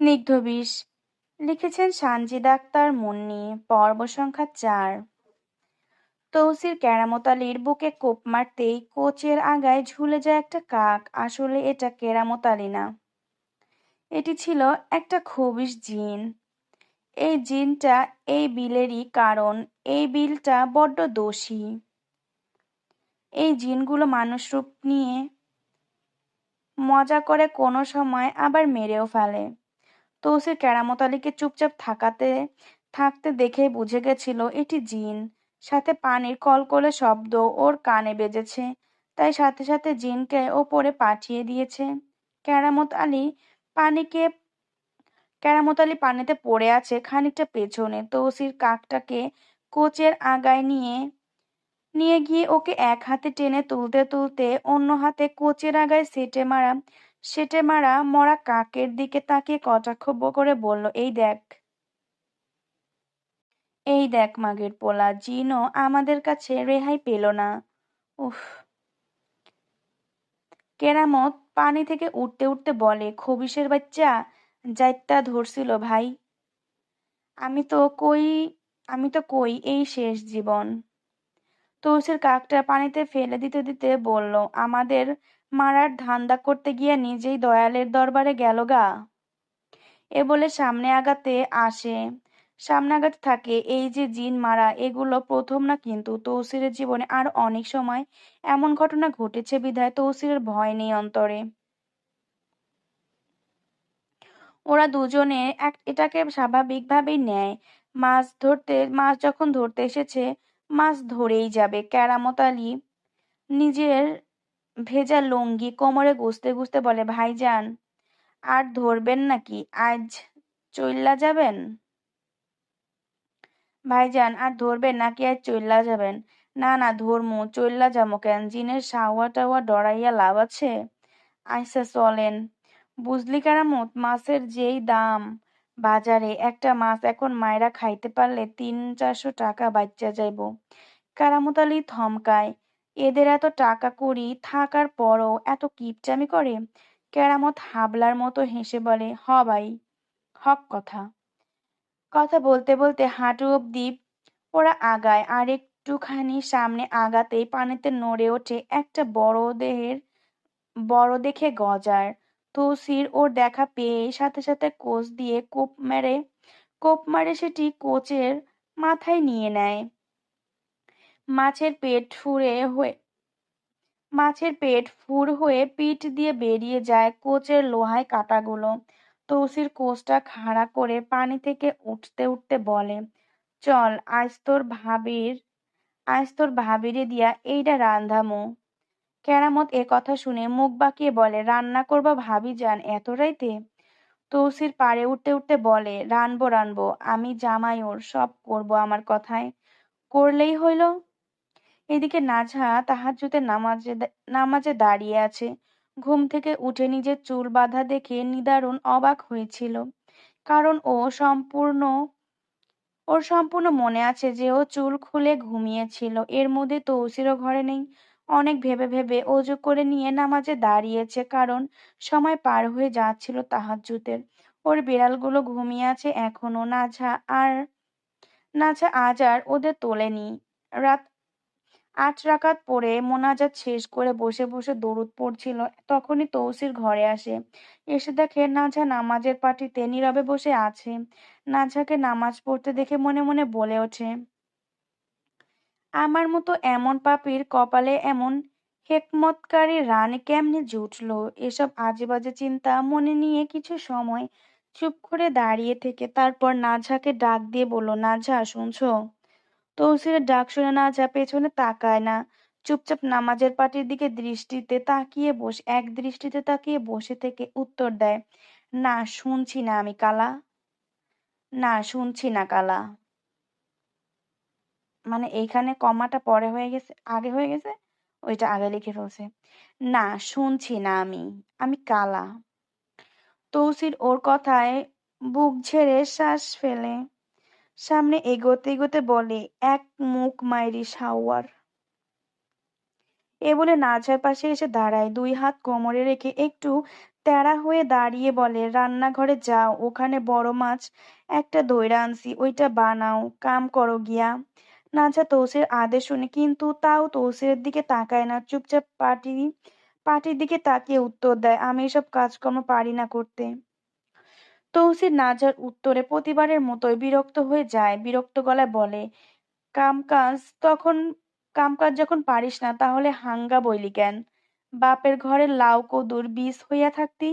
স্নিগ্ধ বিষ লিখেছেন সানজিদা আক্তার মুন্নি। পর্ব সংখ্যা ৪। তৌসির কেরামত আলীর বুকে কোপ মারতেই কোচের আগায় ঝুলে যায় একটা কাক। আসলে এটা কেরামত আলী না, এটি ছিল একটা খবিশ জিন। এই জিনটা এই বিলেরই কারণ। এই বিলটা বড্ড দোষী। এই জিনগুলো মানুষ রূপ নিয়ে মজা করে, কোনো সময় আবার মেরেও ফেলে। তৌসির কেরামত আলীকে চুপচাপ থাকতে দেখেই বুঝে গেছিল এটি জিন। সাথে পানির কলকলে শব্দ ওর কানে বেজেছে, তাই সাথে সাথে জিনকে ওপরে পাঠিয়ে দিয়েছে। কেরামত আলী পানিকে কেরামত আলী পানিতে পড়ে আছে খানিকটা পেছনে। তৌসির কাকটাকে কোচের আগায় নিয়ে নিয়ে গিয়ে ওকে এক হাতে টেনে তুলতে তুলতে অন্য হাতে কোচের আগায় সেটে মারা মরা কাকের দিকে তাকিয়ে কটাক্ষ করে বলল, এই দেখ মাগের পোলা, জিনও আমাদের কাছে রেহাই পেল না। উফ। কেরামত পানি থেকে উঠতে উঠতে বলে, খবিশের বাচ্চা, যাইত্তা ধরছিল ভাই। আমি তো কই আমি তো কই এই শেষ জীবন। তৌসির কাকটা পানিতে ফেলে দিতে দিতে বলল, আমাদের মারার ধান্দা করতে গিয়ে নিজেই দয়ালের দরবারে গেল গা। এ বলে সামনে আগাতে থাকে। এই যে জিন মারা, এগুলো প্রথম না কিন্তু। তৌসিরের জীবনে আর অনেক সময় এমন ঘটনা ঘটেছে বিধায় তৌসিরের ভয় নেই অন্তরে। ওরা দুজনে এটাকে স্বাভাবিকভাবেই নেয়। মাছ যখন ধরতে এসেছে, মাছ ধরেই যাবে। কেরামত আলী নিজের ভেজা লুঙ্গি কোমরে গুজতে গুজতে বলে, ভাইজান আর ধরবেন নাকি? আজ চইল্লা যাবেন? ভাইজান আর ধরবেন নাকি আজ চইল্লা যাবেন? না না, ধরমু, চইল্লা যামু কেন? জিনের সাওয়া টাওয়া ডরাইয়া লাভ আছে? আইসা চলেন। বুঝলি কেরামত, মাছের যেই দাম বাজারে, একটা মাছ এখন মাইরা খাইতে পারলে 300-400 টাকা বাচ্চা যাইব। কেরামত আলী থমকায়। এদের এত টাকা কড়ি থাকার পরও এত কিপটামি করে? কেরামত হাবলার মতো হেসে বলে, হ ভাই, হক কথা। কথা বলতে বলতে হাঁটু অব্দি ওরা আগায়। আর একটুখানি সামনে আগাতেই পানিতে নড়ে ওঠে একটা বড় দেখে গজার। তৌসির ওর দেখা পেয়ে সাথে সাথে কোপ মারে সেটি কোচের মাথায় নিয়ে নেয়। মাছের পেট ফুর হয়ে পিঠ দিয়ে বেরিয়ে যায় কোচের লোহায় কাঁটাগুলো। তৌসির কোচটা খাড়া করে পানি থেকে উঠতে উঠতে বলে, চল আজ তোর ভাবিরে দিয়া এইটা রান্ধামু। কেরামত এ কথা শুনে মুখ বাঁকিয়ে বলে, রান্না করবা ভাবিজান এত রাইতে? তৌসির পাড়ে উঠতে উঠতে বলে, রানবো, আমি জামাই ওর, সব করবো আমার কথায় করলেই হইল। এদিকে নাজহা তাহাজ্জুদের নামাজে দাঁড়িয়ে আছে। ঘুম থেকে উঠে নিজের চুল বাঁধা দেখে নিদারুণ অবাক হয়েছিল। কারণ ওর সম্পূর্ণ মনে আছে যে ও চুল খুলে ঘুমিয়েছিল। এর মধ্যে তৌসিরও ঘরে নেই। অনেক ভেবে ভেবে অজু করে নিয়ে নামাজে দাঁড়িয়েছে, কারণ সময় পার হয়ে যাচ্ছিল তাহাজ্জুদের। ওর বিড়ালগুলো ঘুমিয়ে আছে এখনো। নাজহা আজ আর ওদের তোলেনি। রাত 8 রাকাত পড়ে মোনাজাত শেষ করে বসে বসে দরুদ পড়ছিল, তখনই তৌসির ঘরে আসে। এসে দেখে নাজহা নামাজের পাটিতে নীরবে বসে আছে। নাজহাকে নামাজ পড়তে দেখে মনে মনে বলে ওঠে, আমার মতো এমন পাপীর কপালে এমন হেকমতকারী রানী কেমনে জুটলো? এসব আজে বাজে চিন্তা মনে নিয়ে কিছু সময় চুপ করে দাঁড়িয়ে থেকে তারপর নাজহাকে ডাক দিয়ে বলল, নাজহা শুনছো? তৌসিরের ডাক শুনে নাজহা পেছনে তাকায় না, চুপচাপ নামাজের পাটির দিকে এক দৃষ্টিতে তাকিয়ে বসে থেকে উত্তর দেয়, না শুনছি না আমি কালা। না শুনছি না কালা। মানে এইখানে কমাটা পরে হয়ে গেছে, আগে হয়ে গেছে, ওইটা আগে লিখে ফেলছে। না শুনছি না আমি কালা। তৌসির ওর কথায় বুক ঝেড়ে শ্বাস ফেলে সামনে এগোতে এগোতে বলে, এক মুখ মাইরি সাওয়ার। এ বলে নাজহার পাশে এসে দাঁড়ায়, দুই হাত কোমরে রেখে একটু তেড়া হয়ে দাঁড়িয়ে বলে, রান্নাঘরে যাও, ওখানে বড় মাছ একটা ধইরা আনছি, ওইটা বানাও, কাম করো গিয়া। নাজা তৌসির আদেশ শুনে কিন্তু তাও তৌসিরের দিকে তাকায় না, চুপচাপ পাটির দিকে তাকিয়ে উত্তর দেয়, আমি এসব কাজকর্ম পারি না করতে। তৌসির নাজার উত্তরে প্রতিবারের মতোই বিরক্ত হয়ে যায়, বিরক্ত গলায় বলে, কামকাজ তখন কামকাজ যখন পারিস না তাহলে হাঙ্গা বইলি কেন? বাপের ঘরে লাউ কদুর বীজ হইয়া থাকতি।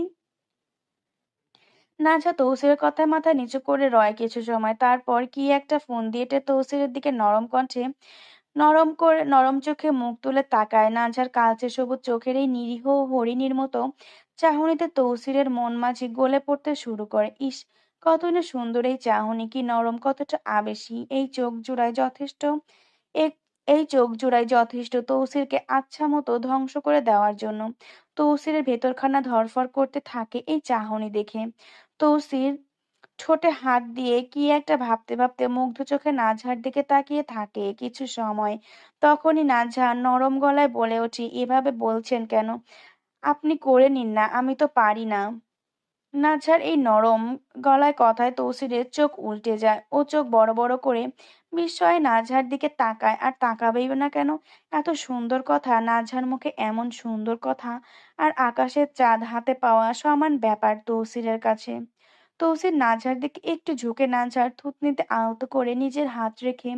নাজা তৌসিরের কথায় মাথা নিচু করে রয় কিছু সময়, তারপর কি একটা ফোন দিয়ে তৌসিরের দিকে নরম কণ্ঠে নরম চোখে মুখ তুলে তাকায়। নাঝার কালচে সবুজ চোখের এই নিরীহ হরিণীর মতো চাহনিতে তৌসিরের মন মাঝি গলে পড়তে শুরু করে। ইস, কতই না সুন্দর এই চাহনি, কি নরম, কতটা আবেশী। এক এই চোখ জোড়াই যথেষ্ট তৌসিরকে আচ্ছা মতো ধ্বংস করে দেওয়ার জন্য। তৌসিরের ভেতরখানা ধড়ফড় করতে থাকে এই চাহনি দেখে। তৌসির ঠোঁটে হাত দিয়ে কি একটা ভাবতে ভাবতে মুগ্ধ চোখে নাঝার দিকে তাকিয়ে থাকে কিছু সময়। তখনই নাঝা নরম গলায় বলে ওঠে, এভাবে বলছেন কেন? আপনি করে নিন না, আমি তো পারি না। নাঝার এই নরম গলায় কথায় তৌসিরের চোখ উল্টে যায়। ও চোখ বড় বড় করে বিস্ময়ে নাঝার দিকে তাকায়। আর তাকাবেই না কেন? এত সুন্দর কথা, নাঝার মুখে এমন সুন্দর কথা, আর আকাশের চাঁদ হাতে পাওয়া সমান ব্যাপার তৌসিরের কাছে। তৌসির নাঝার দিকে একটু ঝুঁকে নাঝার থুতনিতে আলতো করে নিজের হাত রেখে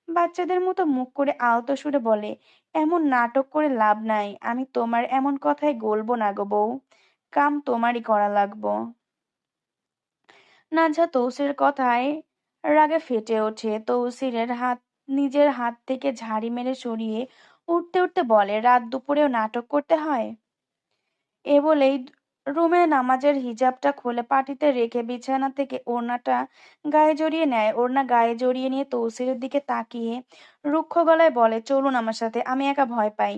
বাচ্চাদের মতো মুখ করে আলতো সুরে বলে, এমন নাটক করে লাভ নাই, আমি তোমার এমন কথায় গলবো না গো বউ, কাম তোমারই করা লাগবো। নাঝা তৌসিরের কথায় রাগে ফেটে ওঠে। নিজের হাত থেকে ঝাড়ি মেরে সরিয়ে উঠতে উঠতে বলে, রাত দুপুরেও নাটক করতে হয়? এ বলেই রুমে নামাজের হিজাবটা খুলে পাটিতে রেখে বিছানা থেকে ওড়নাটা গায়ে জড়িয়ে নেয়। ওড়না গায়ে জড়িয়ে নিয়ে তৌসিরের দিকে তাকিয়ে রুক্ষ গলায় বলে, চলুন আমার সাথে, আমি একা ভয় পাই।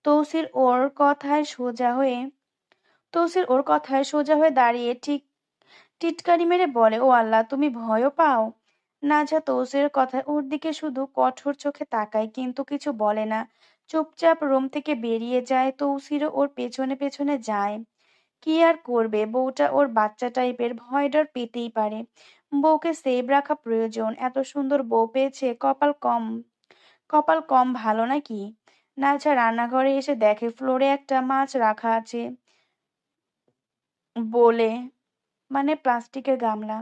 তৌসির ওর কথায় সোজা হয়ে তৌসির ওর কথায় সোজা হয়ে দাঁড়িয়ে ঠিক টিটকারি মেরে বলে, ও আল্লাহ, তুমি ভয়ও পাও? নাজা তৌসিরের কথায় ওর দিকে শুধু কঠোর চোখে তাকায়, কিন্তু কিছু বলে না। চুপচাপ রুম থেকে বেরিয়ে যায়। তৌসিরও ওর পেছনে পেছনে যায়। কি আর করবে, বউটা ওর বাচ্চা টাইপের, ভয় ডর পেতেই পারে। বউকে সেভ রাখা প্রয়োজন। এত সুন্দর বউ পেয়েছে, কপাল কম ভালো নাকি? নাজা রান্নাঘরে এসে দেখে ফ্লোরে একটা মাছ রাখা আছে, বলে মানে প্লাস্টিকের গামলা।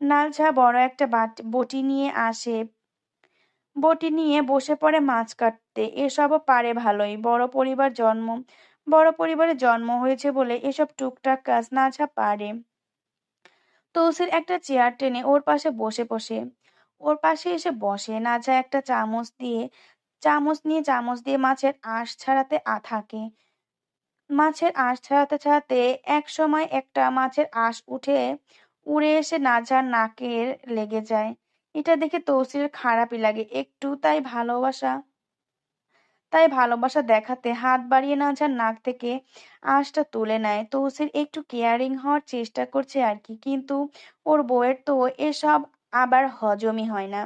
নালছা বড় একটা বটি নিয়ে বসে পড়ে মাছ কাটতে। এসবও পারে ভালোই, বড় পরিবারে জন্ম হয়েছে বলে এসব টুকটাক কাজ নাঝা পারে। তৌসির একটা চেয়ার টেনে ওর পাশে এসে বসে। নাঝা একটা চামচ দিয়ে মাছের আঁশ ছাড়াতে ছাড়াতে এক সময় একটা মাছের আঁশ উড়ে এসে নাঝার নাকের লেগে যায়। এটা দেখে তৌসিরের খারাপই লাগে একটু, তাই ভালোবাসা দেখাতে হাত বাড়িয়ে নাঝার নাক থেকে আঁশটা তুলে নেয়। তৌসির একটু কেয়ারিং হওয়ার চেষ্টা করছে আর কি, কিন্তু ওর বউয়ের তো এসব আবার হজমই হয় না।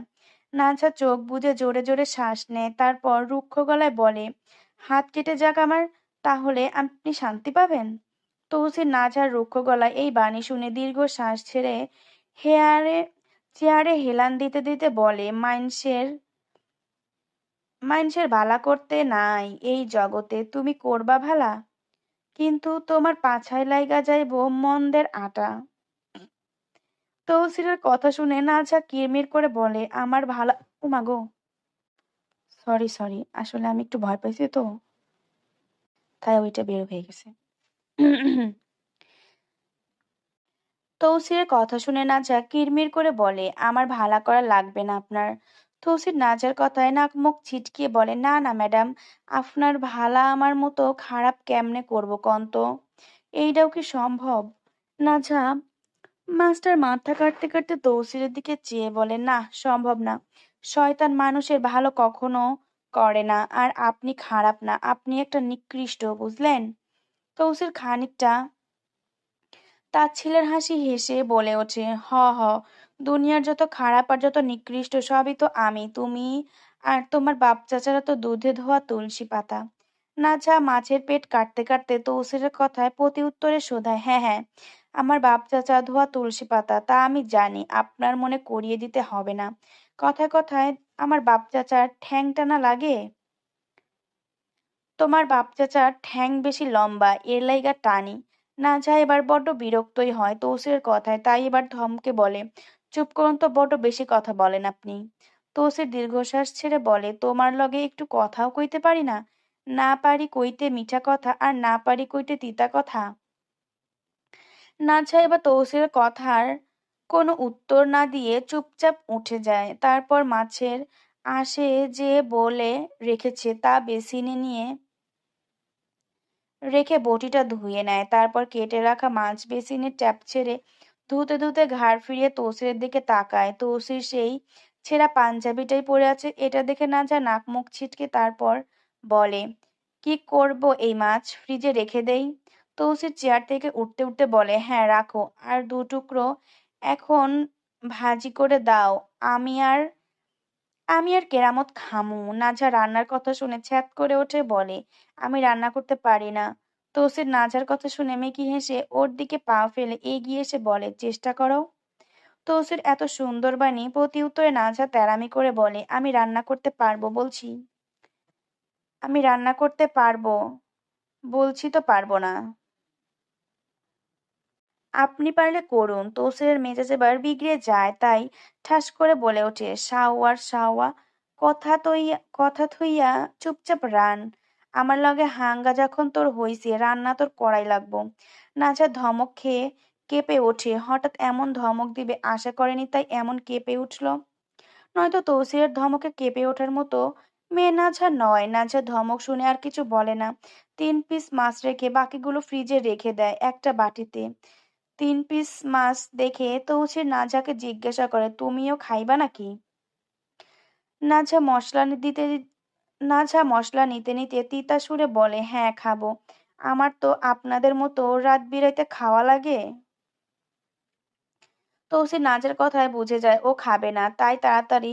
নাঝা চোখ বুজে জোরে জোরে শ্বাস নেয়, তারপর রুক্ষ গলায় বলে, হাত কেটে যাক আমার, তাহলে আপনি শান্তি পাবেন। তৌসির নাঝার রুক্ষ গলায় এই বাণী শুনে দীর্ঘ শ্বাস ছেড়ে হেয়ারে চেয়ারে হেলান দিতে দিতে বলে, মাইনষের ভালা করতে নাই এই জগতে, তুমি করবা ভালা, কিন্তু তোমার পাছায় লাইগা যাইব মন্দের আটা। তৌসিরের কথা শুনে নাঝা কিরমির করে বলে, আমার ভালা, উমা গো, সরি সরি, আসলে আমি একটু ভয় পাইছি তো, তাই ওইটা বের হয়ে গেছে। তৌসিরের কথা শুনে নাজা কিরমির করে বলে, আমার ভালা করা লাগবে না আপনার। তৌসির নাজার কথায় নাক মুখ ছিটকিয়ে বলে, না না ম্যাডাম, আপনার ভালা আমার মতো খারাপ কেমনে করবো কন্ত? এইটাও কি সম্ভব? নাজা মাস্টার মাথা কাটতে কাটতে তৌসিরের দিকে চেয়ে বলে, না, সম্ভব না। শয়তান মানুষের ভালো কখনো করে না, আর আপনি খারাপ না, আপনি একটা নিকৃষ্ট, বুঝলেন? তৌসির খানিকটা তাচ্ছিল্যের হাসি হেসে বলে ওঠে, হ হ, দুনিয়ার যত খারাপ আর যত নিকৃষ্ট সবই তো আমি, তুমি আর তোমার বাপ চাচারা তো দুধে ধোয়া তুলসী পাতা। নাজা মাছের পেট কাটতে কাটতে তৌসিরের কথায় প্রতি উত্তরে শোধায়, হ্যাঁ হ্যাঁ, আমার বাপ চাচা ধোয়া তুলসী পাতা, তা আমি জানি, আপনার মনে করিয়ে দিতে হবে না। কথায় কথায় আমার বাপ চাচার ঠ্যাং টানা লাগে? তোমার বাপ চাচার ঠ্যাং বেশি লম্বা, এর লাইগা টানি। নাজা এবার বড্ড বিরক্তই হয় তৌসিরের কথায়, তাই এবার ধমকে বলে, চুপ করুন তো, বড্ড বেশি কথা বলেন আপনি। তৌসির দীর্ঘশ্বাস ছেড়ে বলে, তোমার লগে একটু কথাও কইতে পারি না? না পারি কইতে মিঠা কথা, আর না পারি কইতে তিতা কথা। নাজা এবার তৌসিরের কথার কোনো উত্তর না দিয়ে চুপচাপ উঠে যায়। তারপর মাছের আশে যে বলে রেখেছে তা বেসিনে নিয়ে রেখে বটিটা ধুয়ে নেয়। তারপর কেটে রাখা মাছ বেসিনের ট্যাপ ছেড়ে ধুতে ধুতে ঘাড় ফিরিয়ে তৌসিরের দিকে তাকায়। তৌসির সেই ছেঁড়া পাঞ্জাবিটাই পরে আছে, এটা দেখে নাজা নাক মুখ ছিটকে তারপর বলে, কি করব এই মাছ, ফ্রিজে রেখে দেই? তৌসির চেয়ার থেকে উঠতে উঠতে বলে, হ্যাঁ রাখো, আর দু টুকরো এখন ভাজি করে দাও, আমি আর আমি আর কেরামত খামু। নাজা রান্নার কথা শুনে ছ্যাদ করে ওঠে, বলে, আমি রান্না করতে পারি না। তৌসির নাজার কথা শুনে মেকি হেসে ওর দিকে পা ফেলে এগিয়ে এসে বলে, চেষ্টা করো। তৌসির এত সুন্দর বাণী প্রতি উত্তরে নাজা তেড়ামি করে বলে, আমি রান্না করতে পারবো বলছি, আমি রান্না করতে পারবো বলছি তো পারবো না। আপনি পারলে করুন। তৌসিরের মেজাজ এবার বিগড়ে যায়, তাই ঠাস করে বলে ওঠে, সাওয়ার সাওয়া, কথা থইয়া চুপচাপ রান। আমার লগে হাঙ্গা যখন তোর হইছে, রান্না তোর করাই লাগবো। নাজা ধমক খেয়ে কেঁপে ওঠে, হঠাৎ এমন ধমক দিবে আশা করেনি, তাই এমন কেঁপে উঠল। নয়তো তৌসিরের ধমকে কেঁপে ওঠার মতো মেয়ে নাঝা নয়। নাঝা ধমক শুনে আর কিছু বলে না, 3 পিস মাছ রেখে বাকিগুলো ফ্রিজে রেখে দেয় একটা বাটিতে। 3 পিস মাছ দেখে তৌসির নাঝাকে জিজ্ঞাসা করে, তুমিও খাইবা নাকি? নাঝা মশলা দিতে নাঝা মশলা নিতে নিতে তিতা সুরে বলে, হ্যাঁ খাবো, আমার তো আপনাদের মতো রাত বিরাইতে খাওয়া লাগে। তৌসির নাজের কথায় বুঝে যায় ও খাবে না, তাই তাড়াতাড়ি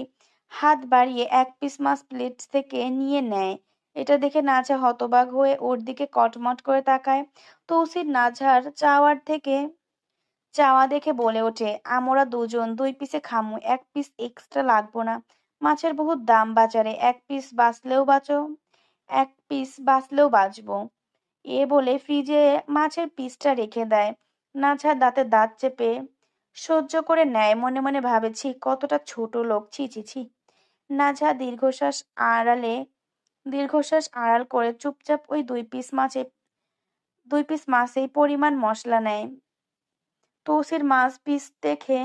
হাত বাড়িয়ে 1 পিস মাছ প্লেট থেকে নিয়ে নেয়। এটা দেখে নাজা হতবাক হয়ে ওর দিকে কটমট করে তাকায়। তৌসির নাঝার চাওয়া দেখে বলে ওঠে, আমরা দুজন 2 পিসে খামু, 1 পিস এক্সট্রা লাগবো না। মাছের বহুত দাম বাজারে, 1 পিস বাঁচলেও বাঁচবো। এ বলে ফ্রিজে মাছের পিসটা রেখে দেয়। নাঝা দাঁতে দাঁত চেপে সহ্য করে নেয়, মনে মনে ভাবে, ছি কতটা ছোট লোক, ছি ছি ছি। নাঝা দীর্ঘশ্বাস আড়াল করে চুপচাপ ওই 2 পিস মাছেই পরিমাণ মশলা নেয়। তৌসির মাছ পিস দেখে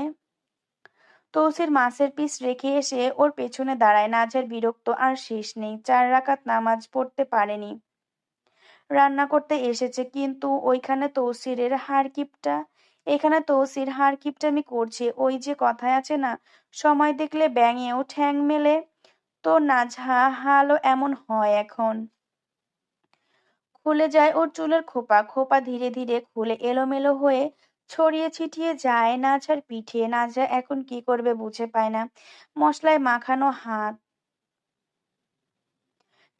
তৌসির মাছের পিস রেখে এসে ওর পেছনে দাঁড়ায়। নাঝার বিরক্ত আর শেষ নেই, 4 রাকাত নামাজ পড়তে পারেনি, রান্না করতে এসেছে, কিন্তু এখানে তৌসির হাড় কিপটামি করছে। ওই যে কথায় আছে না, সময় দেখলে ব্যাঙেও ঠ্যাং মেলে, তো নাজহা হালও এমন হয় এখন। খুলে যায় ওর চুলের খোপা খোপা, ধীরে ধীরে খুলে এলোমেলো হয়ে ছড়িয়ে ছিটিয়ে যায় নাঝার পিঠে। নাঝা এখন কি করবে বুঝে পায় না। মশলায় মাখানো হাত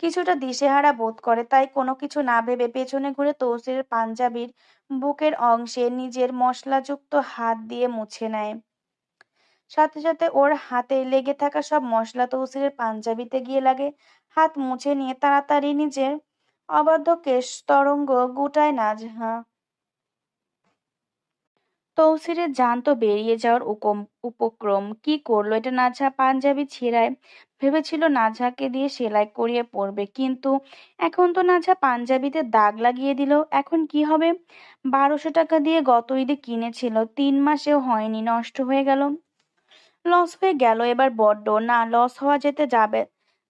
কিছুটা দিশেহারা বোধ করে, তাই কোনো কিছু না ভেবে পেছনে ঘুরে তৌসিরের পাঞ্জাবির বুকের অংশে নিজের মশলাযুক্ত হাত দিয়ে মুছে নেয়। সাথে সাথে ওর হাতে লেগে থাকা সব মশলা তৌসিরের পাঞ্জাবিতে গিয়ে লাগে। হাত মুছে নিয়ে তাড়াতাড়ি নিজের অবাধ্য কেশ তরঙ্গ গুটায় নাজহা। তৌসিরের জান তো বেরিয়ে যাওয়ার উপক্রম। কি করলো এটা নাজহা? পাঞ্জাবি ছেঁড়ায় ভেবেছিল নাজহাকে দিয়ে সেলাই করিয়ে পরবে, কিন্তু এখন তো নাজহা পাঞ্জাবিতে দাগ লাগিয়ে দিল। এখন কি হবে? 1200 টাকা দিয়ে গত ঈদে কিনেছিল, 3 মাসেও হয়নি, নষ্ট হয়ে গেল। লস হয়ে গেল এবার বড্ড। না, লস হওয়া যেতে যাবে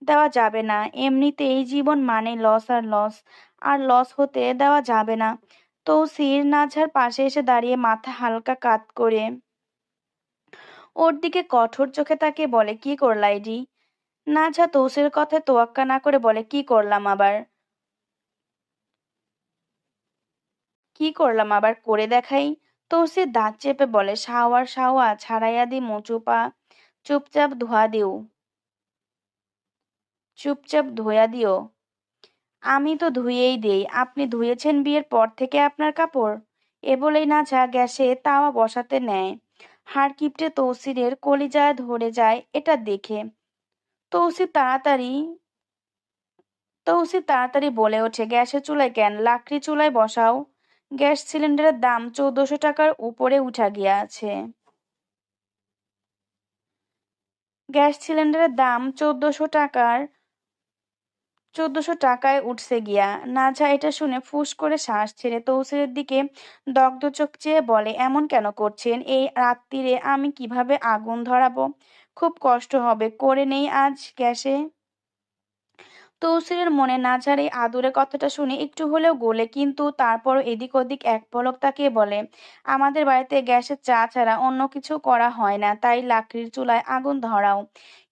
দেওয়া যাবে না। এমনিতেই জীবন মানে লস আর লস, আর লস হতে দেওয়া যাবে না। তৌসির নাঝার পাশে এসে দাঁড়িয়ে মাথা হালকা কাত করে ওর দিকে কঠোর চোখে তাকিয়ে বলে, কি করলা এডি? নাঝা তৌসির কথায় তোয়াক্কা না করে বলে, কি করলাম আবার করে দেখাই। তৌসির দাঁত চেপে বলে, শাওয়ার শাওয়া ছাড়াইয়া দি মুচুপা, চুপচাপ ধোয়া দিও চুপচাপ ধোয়া দিও। আমি তো ধুয়েই দেই। আপনি ধুয়েছেন বিয়ের পর থেকে আপনার কাপড়? এ বলেই নাঝা গ্যাসে তাওয়া বসাতে নেয়। হাড় কিপটে তৌসিরের কলিজায় ধরে যায় এটা দেখে। তৌসির তাড়াতাড়ি তৌসিফ তাড়াতাড়ি বলে ওঠে, গ্যাসের চুলায় কেন, লাকড়ি চুলায় বসাও। গ্যাস সিলিন্ডারের দাম 1400 টাকার উপরে উঠা গিয়াছে। গ্যাস সিলিন্ডারের দাম 1400 টাকায় উঠছে গিয়া। নাঝা এটা শুনে ফুস করে শ্বাস ছেড়ে তৌসিরের দিকে দগ্ধ চোখ চেয়ে বলে, এমন কেন করছেন? এই রাত্তিরে আমি কিভাবে আগুন ধরাবো? খুব কষ্ট হবে, করে নেই আজ গ্যাসে। তৌসিরের মনে নাঝার এই আদুরে কথাটা শুনে একটু হলেও গলে, কিন্তু তারপরও এদিক ওদিক এক পলক তাকিয়ে বলে, আমাদের বাড়িতে গ্যাসের চা ছাড়া অন্য কিছু করা হয় না, তাই লাকড়ির চুলায় আগুন ধরাও।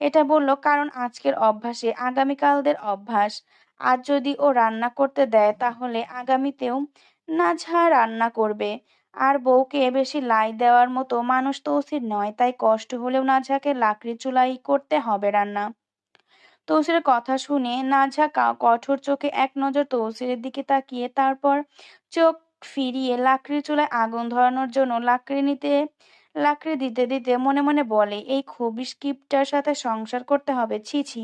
এটা বলল কারণ আজকের অভ্যাসে আগামীকালদের অভ্যাস। আজ যদি ও রান্না করতে দেয় তাহলে আগামীতেও নাঝা রান্না করবে। আর বউকে বেশি লাই দেওয়ার মতো মানুষ তৌসির নয়, তাই কষ্ট হলেও নাঝাকে লাকড়ির চুলাই করতে হবে রান্না। তৌসিরের কথা শুনে নাঝা কঠোর চোখে এক নজর তৌসিরের দিকে তাকিয়ে তারপর চোখ ফিরিয়ে লাকড়ির চুলায় আগুন ধরানোর জন্য লাকড়ি দিতে দিতে মনে মনে বলে, এই খবিশ কিপটার সাথে সংসার করতে হবে, ছি ছি।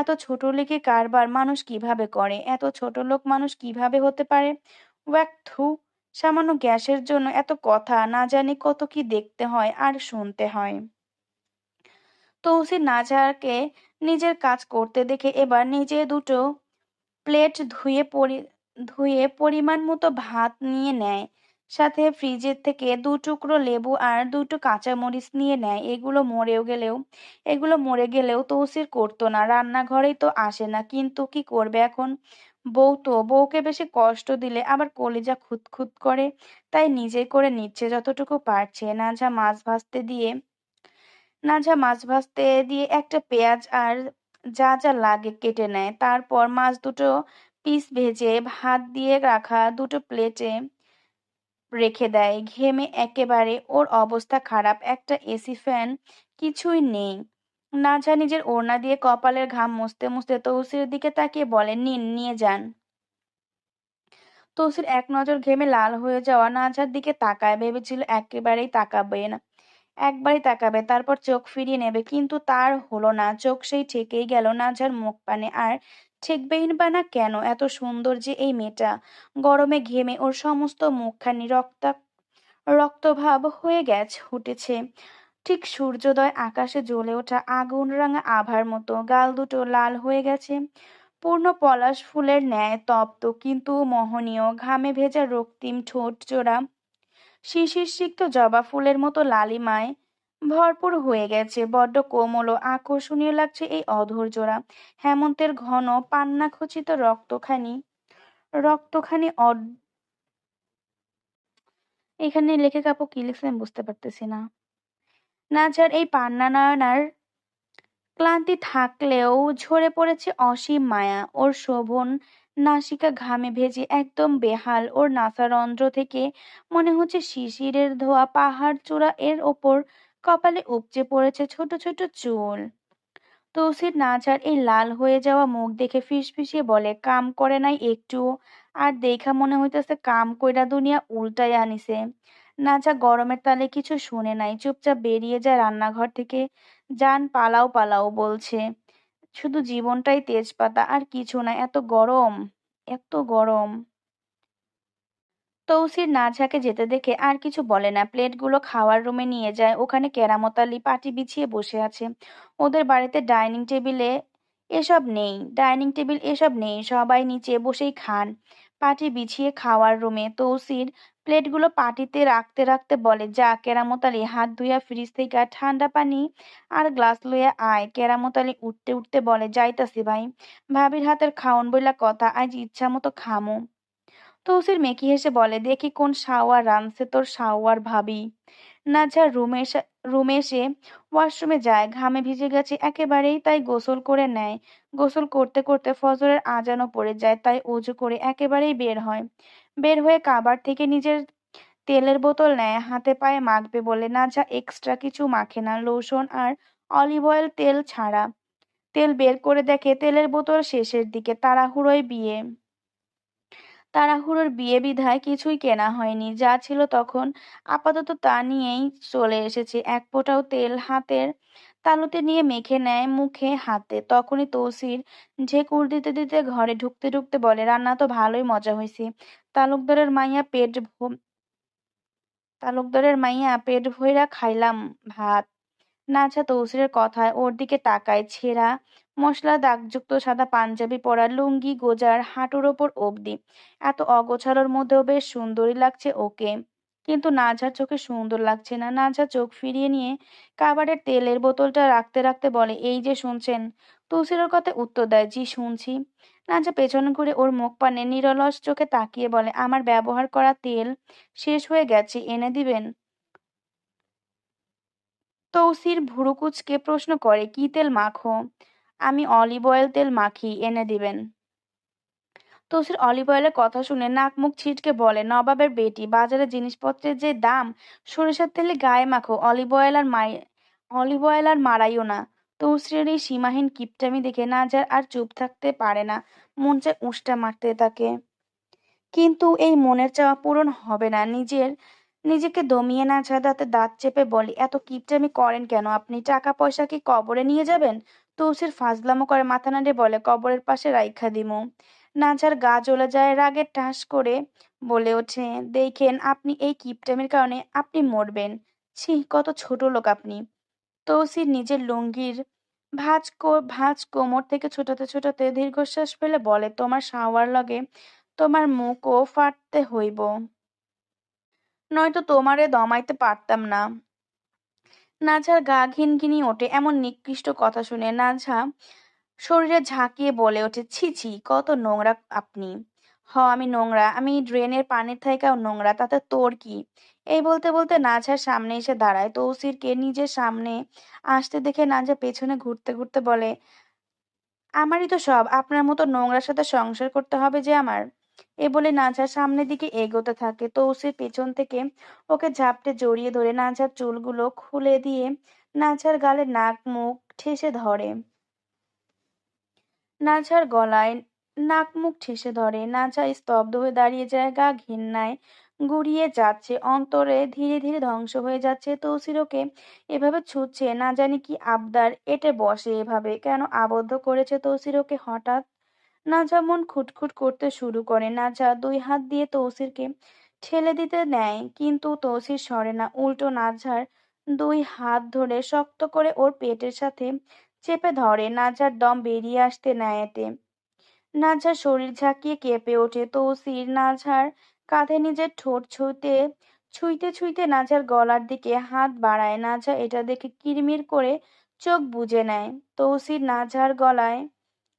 এত ছোট লোকে কারবার মানুষ কিভাবে করে, এত ছোট লোক মানুষ কিভাবে হতে পারে। ওয়াক থু। সামান্য গ্যাসের জন্য এত কথা, না জানি কত কি দেখতে হয় আর শুনতে হয়। তৌসির নাজহারকে নিজের কাজ করতে দেখে এবার নিজে দুটো প্লেট ধুয়ে পরিমাণ মতো ভাত নিয়ে নেয়। সাথে ফ্রিজের থেকে 2 টুকরো লেবু আর 2টো কাঁচামরিচ নিয়ে নেয়। এগুলো মরে গেলেও তৌসির করতো না, রান্নাঘরেই তো আসে না, কিন্তু কি করবে এখন। বউকে বেশি কষ্ট দিলে আবার কলিজা খুঁতখুত করে, তাই নিজেই করে নিচ্ছে যতটুকু পারছে। নাঝা মাছ ভাজতে দিয়ে একটা পেঁয়াজ আর যা যা লাগে কেটে নেয়। তারপর মাছ দুটো পিস ভেজে ভাত দিয়ে রাখা 2টো প্লেটে রেখে দেয়। ঘেমে একেবারে ওর অবস্থা খারাপ, একটা এসি ফ্যান কিছুই নেই। নাঝা নিজের ওড়না দিয়ে কপালের ঘাম মুছতে মুছতে তৌসিরের দিকে তাকিয়ে বলে, নিন, নিয়ে যান। তৌসির এক নজর ঘেমে লাল হয়ে যাওয়া নাঝার দিকে তাকায়, ভেবেছিল একবারই তাকাবে, তারপর চোখ ফিরিয়ে নেবে, কিন্তু তার হলো না। চোখ সেই ঠেকেই গেল নাঝার মুখ পানে। আর ঠেকবেই বা না কেন, এত সুন্দর যে এই মেয়েটা। গরমে ঘেমে ওর সমস্ত মুখখানি রক্তভাব হয়ে উঠেছে, ঠিক সূর্যোদয় আকাশে জ্বলে ওঠা আগুন রাঙা আভার মতো। গাল দুটো লাল হয়ে গেছে, পূর্ণ পলাশ ফুলের ন্যায় তপ্ত কিন্তু মোহনীয়। ঘামে ভেজা রক্তিম ঠোঁট জোড়া শিশির সিক্ত জবা ফুলের মতো লালিমায় ভরপুর হয়ে গেছে। বড্ড কোমল ও আকর্ষণীয় লাগছে এই অধর জোড়া। হেমন্তের ঘন পান্না খচিত রক্তখানি এখানে লেখক আপু কি লিখছে আমি বুঝতে পারতেছি না। নাজার এই পান্না নয়নার ক্লান্তি থাকলেও ঝরে পড়েছে অসীম মায়া। ওর শোভন নাসিকা ঘামে ভেজে একদম বেহাল। ওর নাসারন্ধ্র থেকে মনে হচ্ছে শিশিরের ধোয়া পাহাড় চূড়া, এর ওপর কপালে উপচে পড়েছে ছোট ছোট চুল। তৌসির নাজার এই লাল হয়ে যাওয়া মুখ দেখে ফিসফিসিয়ে বলে, কাম করে নাই একটুও? আর দেখা মনে হইতেছে কাম কইরা দুনিয়া উল্টাই আনিছে। নাজা গরমের তালে কিছু শুনে নাই, চুপচাপ বেরিয়ে যায় রান্নাঘর থেকে। যান, পালাও পালাও বলছে। শুধু জীবনটাই তেজপাতা, আর কিছু না। এত গরম, এত গরম। তৌসির নাজহাকে যেতে দেখে আর কিছু বলে না, প্লেটগুলো খাওয়ার রুমে নিয়ে যায়। ওখানে কেরামত আলী পাটি বিছিয়ে বসে আছে। ওদের বাড়িতে ডাইনিং টেবিল এসব নেই, সবাই নিচে বসেই খান। পাটি বিছিয়ে খাওয়ার রুমে। তৌসির প্লেটগুলো পাটিতে রাখতে রাখতে বলে, যা কেরামত আলী, হাত ধুইয়া ফ্রিজ থেকে ঠান্ডা পানি আর গ্লাস লইয়া আয়। কেরামত আলী উঠতে উঠতে বলে, যাইতাছি ভাই। ভাবির হাতের খাওন বইলা কথা, আজ ইচ্ছা মতো খামো। তৌসির মেকি হেসে বলে, দেখি কোন শাওয়ার রানছে তোর শাওয়ার ভাবি। নাজা রুমে এসে ওয়াশরুমে যায়, ঘামে ভিজে গেছে একেবারেই, তাই গোসল করে নেয়। গোসল করতে করতে ফজরের আজানও পড়ে যায়, তাই অজু করে একেবারেই বের হয়। বের হয়ে কাবার থেকে নিজের তেলের বোতল নেয়, হাতে পায়ে মাখবে বলে। নাজা এক্সট্রা কিছু মাখে না, লোশন আর অলিভ অয়েল তেল ছাড়া। তেল বের করে দেখে তেলের বোতল শেষের দিকে। তাড়াহুড়োর বিয়ে বিধায় কিছুই কেনা হয়নি। যা ছিল তখন আপাতত তা নিয়েই চলে এসেছে। এক ফোঁটাও তেল হাতের তালুতে নিয়ে মেখে নেয় মুখে হাতে। তখনই তৌসির ঢেকুর দিতে দিতে ঘরে ঢুকতে ঢুকতে বলে, রান্না তো ভালোই মজা হয়েছে। তালুকদারের মাইয়া পেট তালুকদারের মাইয়া পেট ভইরা খাইলাম ভাত। নাছা তৌসিরের কথায় ওর দিকে তাকায়। ছেঁড়া মশলা দাগযুক্ত সাদা পাঞ্জাবি পরা, লুঙ্গি গোজার হাঁটুর ওপর অবধি। এত অগোছালোর মধ্যেও বেশ সুন্দরই লাগছে ওকে। কিন্তু নাঝার চোখে সুন্দর লাগছে না। নাঝা চোখ ফিরিয়ে নিয়ে কাবারের তেলের বোতলটা রাখতে রাখতে বলে, এই যে শুনছেন? তৌসিরের কথায় উত্তর দেয়, জি শুনছি। নাঝা পেছন ঘুরে ওর মুখ পানে নিরলস চোখে তাকিয়ে বলে, আমার ব্যবহার করা তেল শেষ হয়ে গেছে, এনে দিবেন? তৌসির ভুরু কুঁচকে প্রশ্ন করে, কি তেল মাখো? আমি অলিভ অয়েল তেল মাখি, এনে দিবেন? তৌসির অলিভ অয়েলের কথা শুনে নাক মুখ ছিটকে বলে, নবাবের বেটি, বাজারে জিনিসপত্রের যে দাম, সরিষার তেলে গায়ে মাখো, অলিভ অয়েল আর মারাইও না। তৌসিরের এই সীমাহীন কিপটামি দেখে নাজার আর চুপ থাকতে পারে না। মন চায় উষ্টা মারতে তাকে, কিন্তু এই মনের চাওয়া পূরণ হবে না। নিজেকে দমিয়ে না দাঁতে দাঁত চেপে বলি, এত কিপটামি করেন কেন আপনি? টাকা পয়সা কি কবরে নিয়ে যাবেন? তৌসির ফাজলামো করে মাথা নাড়ে বলে, কবরের পাশে রাইখা দিমু। নাঝার গা জ্বলে যায়, রাগে ঠাস করে বলে ওঠে, দেখেন আপনি এই কিপটামির কারণে আপনি মরবেন। ছি, কত ছোট লোক আপনি। তৌসির নিজের লুঙ্গির ভাঁজ কোমর থেকে ছোটাতে ছোটাতে দীর্ঘশ্বাস ফেলে বলে, তোমার শাওয়ার লগে তোমার মুখও ফাটতে হইব, নয়তো তোমারে দমাইতে পারতাম না। নাঝার গা ঘিনঘিনি ওঠে এমন নিকৃষ্ট কথা শুনে। নাঝা শরীরে ঝাঁকিয়ে বলে ওঠে, ছি ছি, কত নোংরা আপনি। আমি নোংরা? আমি ড্রেনের পানির থাইকাও নোংরা, তাতে তোর কি? এই বলতে বলতে নাঝার সামনে এসে দাঁড়ায়। তৌসিরকে নিজের সামনে আসতে দেখে নাঝা পেছনে ঘুরতে ঘুরতে বলে, আমারই তো সব, আপনার মতো নোংরার সাথে সংসার করতে হবে যে আমার? এ বলে নাঝার সামনের দিকে এগোতে থাকে। তৌসির পেছন থেকে ওকে ঝাপটে জড়িয়ে ধরে নাঝার চুলগুলো খুলে দিয়ে নাঝার গালে নাক মুখ ঠেসে ধরে। নাঝার গলায় নাক মুখ ঠেসে ধরে। নাঝা স্তব্ধ হয়ে দাঁড়িয়ে যায়, গা ঘেন্নায় গুড়িয়ে যাচ্ছে, অন্তরে ধীরে ধীরে ধ্বংস হয়ে যাচ্ছে। তৌসির ওকে এভাবে ছুঁচ্ছে, না জানি কি আবদার এঁটে বসে এভাবে কেন আবদ্ধ করেছে তৌসির ওকে হঠাৎ। নাঝা মন খুঁতখুঁত করতে শুরু করে। নাঝা দুই হাত দিয়ে তৌসিরকে ঠেলে দিতে নেয়, কিন্তু তৌসির সরে না, উল্টো নাঝার দুই হাত ধরে শক্ত করে ওর পেটের সাথে চেপে ধরে। নাঝার দম বেরিয়ে আসতে নেয় এতে। নাঝার শরীর ঝাঁকিয়ে কেঁপে ওঠে। তৌসির নাঝার কাঁধে নিজের ঠোঁট ছুঁতে ছুঁইতে ছুঁইতে নাঝার গলার দিকে হাত বাড়ায়। নাঝা এটা দেখে কিরমির করে চোখ বুজে নেয়। তৌসির নাঝার গলায়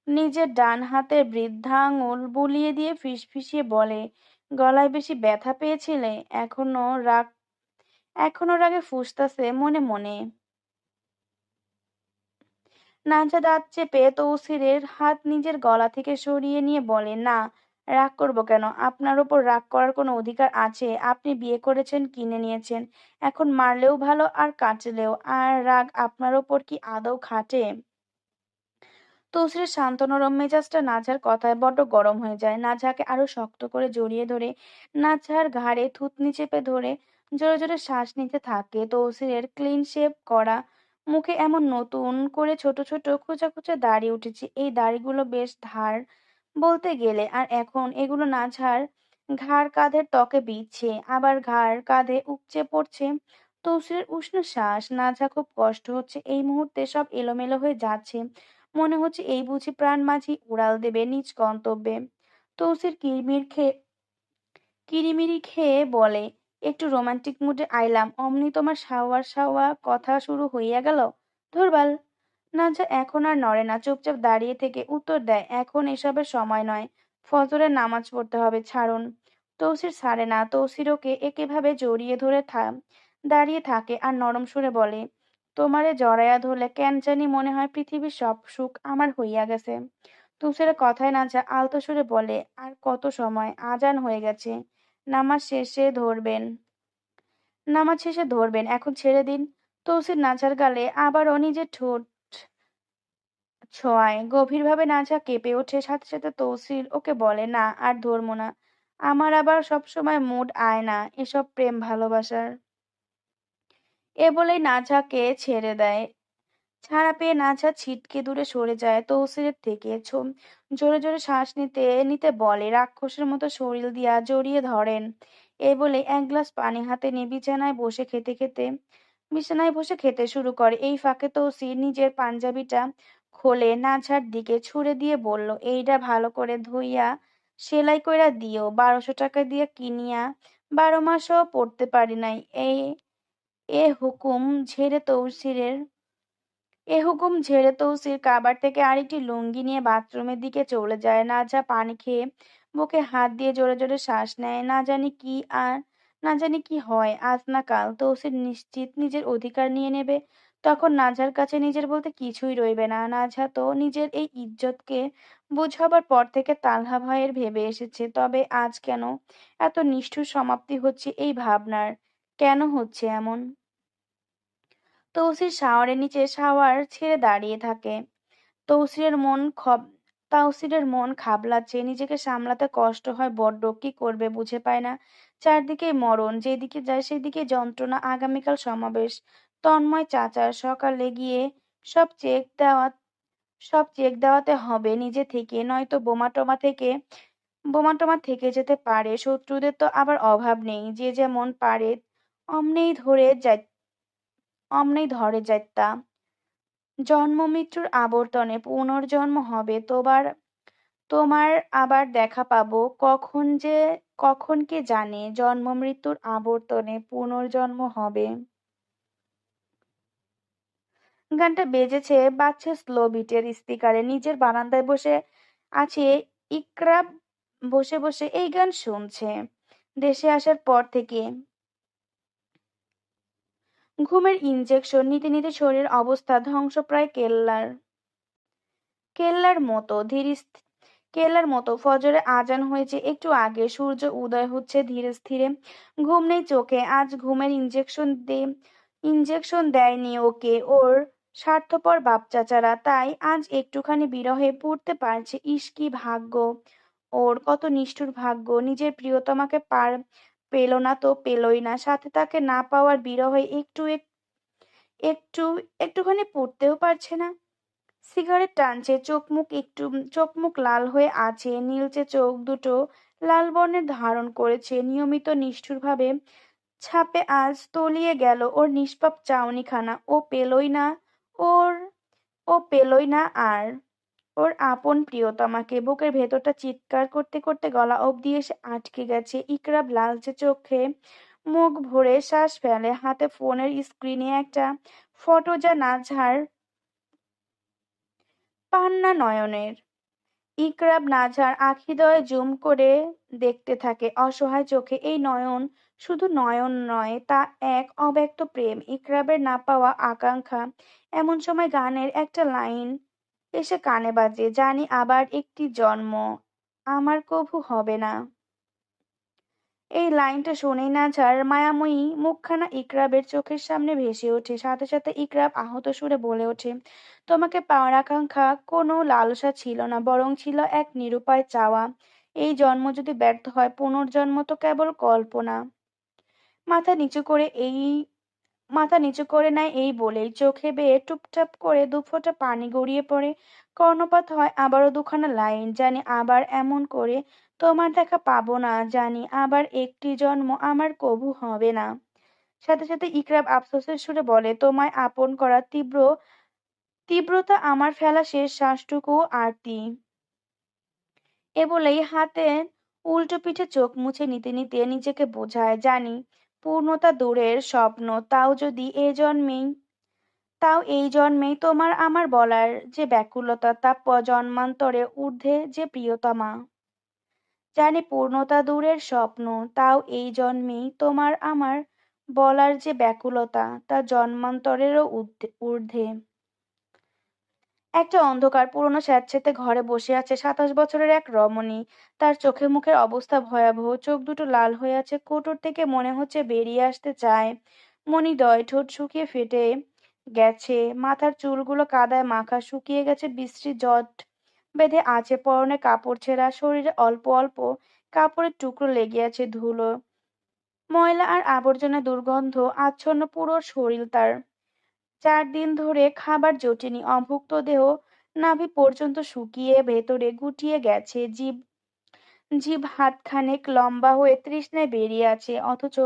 নিজের ডান হাতের বৃদ্ধা আঙুল বুলিয়ে দিয়ে ফিসফিসিয়ে বলে, গলায় বেশি ব্যথা পেয়েছিলে? এখনো রাগে ফুঁসতাছে মনে মনে। নাজা দাঁত চেপে তৌসিরের হাত নিজের গলা থেকে সরিয়ে নিয়ে বলে, না, রাগ করবো কেন? আপনার ওপর রাগ করার কোনো অধিকার আছে? আপনি বিয়ে করেছেন, কিনে নিয়েছেন, এখন মারলেও ভালো আর কাটলেও। আর রাগ আপনার ওপর কি আদৌ খাটে? তসরির শান্তনরম মেজাজটা নাঝার কথায় বড্ড গরম হয়ে যায়। নাঝাকে আরো শক্ত করে জড়িয়ে ধরে নাঝার ঘাড়ে থুতনি চেপে ধরে জোরে জোরে শ্বাস নিতে থাকে। তৌসিরের ক্লিন শেভ করা মুখে এমন নতুন করে ছোট ছোট খোঁচা খোঁচা দাড়ি উঠেছে। এই দাড়িগুলো বেশ ধার বলতে গেলে, আর এখন এগুলো নাঝার ঘাড় কাঁধের ত্বকে বিচ্ছে, আবার ঘাড় কাঁধে উপচে পড়ছে তৌসিরের উষ্ণ শ্বাস। নাঝা খুব কষ্ট হচ্ছে এই মুহূর্তে, সব এলোমেলো হয়ে যাচ্ছে। মনে হচ্ছে এই বুঝি প্রাণ মাঝি উড়াল দেবে নিজ গন্তব্যে। তৌসির কিরিমিরি খেয়ে বলে, একটু রোমান্টিক মুডে আইলাম, অমনি তোমার সাওয়ার সাওয়া কথা শুরু হইয়া গেল। ধুরবাল। নাজা এখন আর নড়ে না, চুপচাপ দাঁড়িয়ে থেকে উত্তর দেয়, এখন এসবের সময় নয়, ফজরের নামাজ পড়তে হবে, ছাড়ুন। তৌসির ছাড়ে না। তৌসির ওকে একেভাবে জড়িয়ে ধরে দাঁড়িয়ে থাকে আর নরম সুরে বলে, তোমারে জড়াইয়া ধরলে কেন জানি মনে হয় পৃথিবীর সব সুখ আমার হইয়া গেছে। তুষারের কথায় নাজা আলতো সুরে বলে, আর কত সময়? আজান হয়ে গেছে। নামাজ শেষে ধরবেন নামাজ শেষে ধরবেন, এখন ছেড়ে দিন। তৌসির নাঝার গালে আবারও নিজের ঠোঁট ছোঁয়ায় গভীরভাবে নাজা কেঁপে ওঠে, সাথে সাথে তৌসিল ওকে বলে, না আর ধরবো না। আমার আবার সবসময় মুড আয় না এসব প্রেম ভালোবাসার। এ বলেই নাজাকে ছেড়ে দেয়। ছাড়া পেয়ে নাজা ছিটকে দূরে সরে যায় তৌসিলের থেকে। জোরে জোরে শ্বাস নিতে নিতে বলে, রাক্ষসের মতো শরীর দিয়া জড়িয়ে ধরেন। এই বলে এক গ্লাস পানি হাতে নিয়ে বিছানায় বসে খেতে শুরু করে। এই ফাঁকে তৌসির নিজের পাঞ্জাবিটা খোলে নাঝার দিকে ছুড়ে দিয়ে বলল, এইটা ভালো করে ধুইয়া সেলাই কইরা দিও, 1200 টাকা দিয়ে কিনিয়া 12 মাসও পড়তে পারি নাই। এ হুকুম ঝেড়ে তৌসিরের এ হুকুম ঝেড়ে তৌসির কাবার থেকে আরেকটি লুঙ্গি নিয়ে বাথরুমের দিকে চলে যায়। নাজা পানি খেয়ে বুকে হাত দিয়ে জোরে জোরে শ্বাস নেয়। না জানি কি হয়, আজ না কাল তৌসির নিশ্চিত নিজের অধিকার নিয়ে নেবে। তখন নাজার কাছে নিজের বলতে কিছুই রইবে না। নাজা তো নিজের এই ইজ্জতকে বুঝাবার পর থেকে তালহা ভাইয়ের ভেবে এসেছে, তবে আজ কেন এত নিষ্ঠুর সমাপ্তি হচ্ছে এই ভাবনার। কেন হচ্ছে এমন? তৌসির শাওয়ারের নিচে শাওয়ার ছেড়ে দাঁড়িয়ে থাকে। তৌসিরের মন খব তাওসিরের মন খাবলাচ্ছে, নিজেকে সামলাতে কষ্ট হয় বড্ড। কি করবে বুঝে পায় না। চারদিকে মরণ, যেদিকে যায় সেদিকে যন্ত্রণা। আগামীকাল সমাবেশ। তন্ময় চাচার সকালে গিয়ে সব চেক দেওয়া সব চেক দেওয়াতে হবে নিজে থেকে, নয়তো বোমা টোমা থেকে যেতে পারে। শত্রুদের তো আবার অভাব নেই, যে যেমন পারে অমনেই ধরে যায় অমনেই ধরে যাইতা। জন্ম মৃত্যুর আবর্তনে পুনর্জন্ম হবে। তোমার আবার দেখা পাবো কখন কে জানে। জন্ম মৃত্যুর আবর্তনে পুনর্জন্ম হবে। গানটা বাজছে স্লো বিটের স্পিকারে। নিজের বারান্দায় বসে আছে ইকরা, বসে বসে এই গান শুনছে। দেশে আসার পর থেকে ঘুমের ইনজেকশন নিতে নিতে শরীরের অবস্থা ধ্বংসপ্রায় কেল্লার মতো ধীর কেল্লার মতো। ফজরে আজান হয়েছে একটু আগে, সূর্য উদয় হচ্ছে ধীরে স্থিরে। ঘুম নেই চোখে, আজ ঘুমের ইঞ্জেকশন দেয়নি ওকে ওর স্বার্থপর বাপ চাচারা, তাই আজ একটুখানি বিরহে পড়তে পারছে। ইস কি ভাগ্য ওর, কত নিষ্ঠুর ভাগ্য। নিজের প্রিয়তমাকে পেল না তো পেলই না, সাথে তাকে না পাওয়ার বিরহে একটু একটুখানি পড়তেও পারছে না। সিগারেট টানছে, চোখ মুখ লাল হয়ে আছে, নীলচে চোখ দুটো লাল বর্ণের ধারণ করেছে। নিয়মিত নিষ্ঠুরভাবে ছাপে আজ তলিয়ে গেল ওর নিষ্পাপ চাউনিখানা। ওর ও পেলই না আর ওর আপন প্রিয়তমাকে। বুকের ভেতরটা চিৎকার করতে করতে গলা অবধি এসে আটকে গেছে। ইকরাব লালচে চোখে মুখ ভরে শ্বাস ফেলে। হাতে ফোনের স্ক্রিনে একটা ফটো, যা নাঝার পান্না নয়নের। ইকরাব নাঝার আখিদয় জুম করে দেখতে থাকে অসহায় চোখে। এই নয়ন শুধু নয়ন নয়, তা এক অব্যক্ত প্রেম, ইকরাবের না পাওয়া আকাঙ্ক্ষা। এমন সময় গানের একটা লাইন এসে কানে বাজে, জানি আবার একটি জন্ম আমার কভু হবে না। এই লাইনটা শুনেই নাঝার মায়াময়ী মুখখানা ইকরাবের চোখের সামনে ভেসে ওঠে। সাথে সাথে ইকরাব আহত সুরে বলে ওঠে, তোমাকে পাওয়ার আকাঙ্ক্ষা কোনো লালসা ছিল না, বরং ছিল এক নিরুপায় চাওয়া। এই জন্ম যদি ব্যর্থ হয়, পুনর্জন্ম তো কেবল কল্পনা। মাথা নিচু করে এই মাথা নিচু করে নেয় এই বলেই চোখে বেয়ে টুপটাপ করে দুফোঁটা পানি গড়িয়ে পড়ে। কর্ণপাত হয় আবারও দুখানা লাইন, জানি আবার এমন করে তোমার দেখা পাবো না, জানি আবার একটি জন্ম আমার কভু হবে না। সাথে সাথে ইকরাব আফসোসের সুরে বলে, তোমায় আপন করার তীব্রতা আমার ফেলা শেষ শ্বাসটুকু আরতি। এ বলেই হাতের উল্টো পিঠে চোখ মুছে নিতে নিতে নিজেকে বোঝায়, জানি পূর্ণতা দূরের স্বপ্ন, তাও এই জন্মেই তোমার আমার বলার যে ব্যাকুলতা, তা জন্মান্তরে ঊর্ধ্বে যে প্রিয়তমা। জানি পূর্ণতা দূরের স্বপ্ন, তাও এই জন্মেই তোমার আমার বলার যে ব্যাকুলতা, তা জন্মান্তরেরও ঊর্ধ্বে। একটা অন্ধকার পুরনো স্যাঁতসেঁতে ঘরে বসে আছে 27 বছরের এক রমণী। তার চোখে মুখের অবস্থা ভয়াবহ, চোখ দুটো লাল হয়ে আছে, কোটর থেকে মনে হচ্ছে বেরিয়ে আসতে চায়। মণিদ্বয় ঠোঁট শুকিয়ে ফেটে গেছে, মাথার চুলগুলো কাদায় মাখা, শুকিয়ে গেছে বিশ্রী জট বেঁধে আছে, পরনে কাপড় ছেঁড়া, শরীরে অল্প অল্প কাপড়ের টুকরো লেগে আছে, ধুলো, ময়লা আর আবর্জনা দুর্গন্ধ আচ্ছন্ন পুরো শরীর তার। 4 দিন ধরে খাবার জোটেনি, অভুক্ত দেহ নাভি পর্যন্ত শুকিয়ে ভেতরে গুটিয়ে গেছে, জীব জিভ হাতখানেক লম্বা হয়ে তৃষ্ণায় বেরিয়ে আছে, অথচ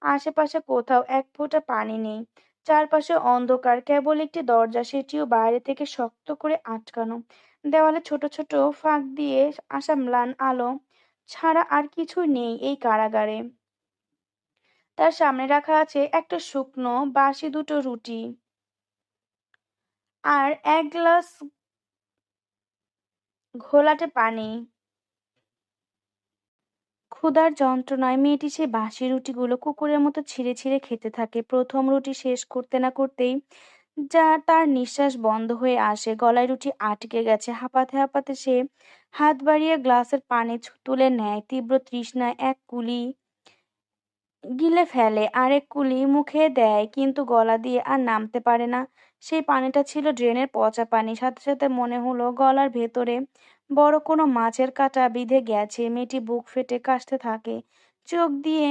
আশেপাশে কোথাও এক ফোঁটা পানি নেই। চারপাশে অন্ধকার, কেবল একটি দরজা, সেটিও বাইরে থেকে শক্ত করে আটকানো। দেওয়ালে ছোট ছোট ফাঁক দিয়ে আসা ম্লান আলো ছাড়া আর কিছুই নেই এই কারাগারে। তার সামনে রাখা আছে একটা শুকনো বাসি, দুটো রুটি আর এক গ্লাস ঘোলাটে পানি। ক্ষুধার যন্ত্রণায় মেয়েটি সেই বাসি রুটিগুলো কুকুরের মতো ছিঁড়ে ছিঁড়ে খেতে থাকে। প্রথম রুটি শেষ করতে না করতেই তার নিঃশ্বাস বন্ধ হয়ে আসে, গলায় রুটি আটকে গেছে। হাঁপাতে হাঁপাতে সে হাত বাড়িয়ে গ্লাসের পানি তুলে নেয়, তীব্র তৃষ্ণায় এক কুলি গিলে ফেলে, আরেক কুলি মুখে দেয়, কিন্তু গলা দিয়ে আর নামতে পারে না। সেই পানিটা ছিল ড্রেনের পচা পানি। সাথে সাথে মনে হলো গলার ভেতরে বড় কোনো মাছের কাঁটা বিঁধে গেছে। মেয়েটি বুক ফেটে কাশতে থাকে, চোখ দিয়ে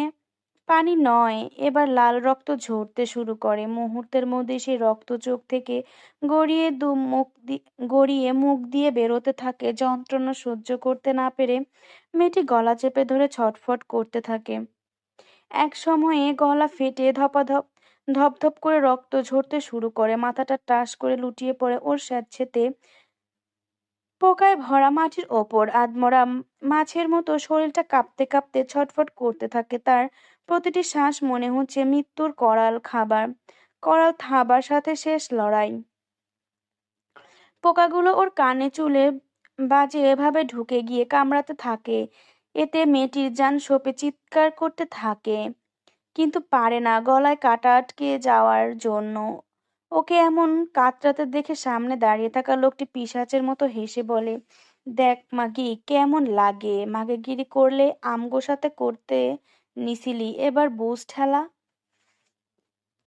পানি নয়, এবার লাল রক্ত ঝরতে শুরু করে। মুহূর্তের মধ্যে সেই রক্ত চোখ থেকে গড়িয়ে গড়িয়ে মুখ দিয়ে বেরোতে থাকে। যন্ত্রণা সহ্য করতে না পেরে মেয়েটি গলা চেপে ধরে ছটফট করতে থাকে। এক সময়ে গলা ফেটে ধপধপ করে রক্ত ঝরতে শুরু করে, মাথাটা টাস করে লুটিয়ে পড়ে ওর স্যাঁতসেঁতে পোকায় ভরা মাটির ওপর। আধমরা মাছের মতো শরীরটা কাঁপতে কাঁপতে ছটফট করতে থাকে। তার প্রতিটি শ্বাস মনে হচ্ছে মৃত্যুর করাল থাবার সাথে শেষ লড়াই। পোকাগুলো ওর কানে চুলে বাজে এভাবে ঢুকে গিয়ে কামড়াতে থাকে। এতে মেয়েটির জান শোপে, চিৎকার করতে থাকে, কিন্তু পারে না, গলায় কাটা আটকে যাওয়ার জন্য। ওকে এমন কাতরাতে দেখে সামনে দাঁড়িয়ে থাকা লোকটি পিশাচের মতো হেসে বলে, দেখ মাগি, কেমন লাগে, মাগিগিরি করলে আমগো সাথে করতে নিছিলি, এবার বুঝ ঠেলা।